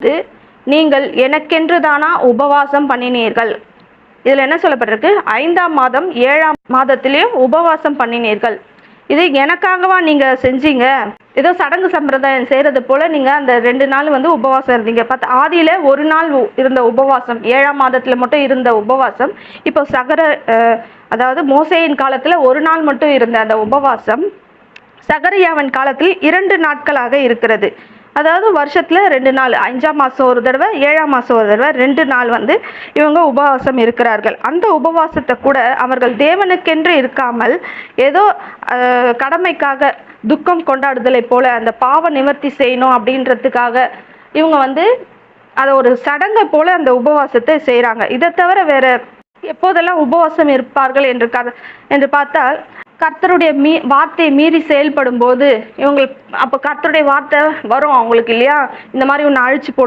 இது நீங்கள் எனக்கென்று தானா உபவாசம் பண்ணினீர்கள். இதில் என்ன சொல்லப்பட்டிருக்கு? 5ஆம் மாதம் 7ஆம் மாதத்திலேயும் உபவாசம் பண்ணினீர்கள். இது எனக்காகவா நீங்கள் செஞ்சீங்க? ஏதோ சடங்கு சம்பிரதாயம் செய்கிறது போல் நீங்கள் அந்த 2 நாள் உபவாசம் இருந்தீங்க. ஆதியில் ஒரு நாள் இருந்த உபவாசம், 7ஆம் மாதத்தில் மட்டும் இருந்த உபவாசம், இப்போ அதாவது மோசேயின் காலத்தில் ஒரு நாள் மட்டும் இருந்த அந்த உபவாசம் சகரியாவின் காலத்தில் 2 நாட்களாக இருக்கிறது. அதாவது வருஷத்துல 2 நாள், 5ஆம் மாதம் ஒரு தடவை, 7ஆம் மாதம் ஒரு தடவை, 2 நாள் இவங்க உபவாசம் இருக்கிறார்கள். அந்த உபவாசத்தை கூட அவர்கள் தேவனுக்கென்று இருக்காமல் ஏதோ கடமைக்காக துக்கம் கொண்டாடுதலை போல அந்த பாவ நிவர்த்தி செய்யணும் அப்படின்றதுக்காக இவங்க அதை ஒரு சடங்கை போல அந்த உபவாசத்தை செய்கிறாங்க. இதை தவிர வேற எப்போதெல்லாம் உபவாசம் இருப்பார்கள் என்று பார்த்தால், கர்த்தருடைய வார்த்தையை மீறி செயல்படும் போது இவங்களுக்கு அப்போ கர்த்தருடைய வார்த்தை வரும் அவங்களுக்கு இல்லையா, இந்த மாதிரி ஒன்று அழிச்சு போட்டு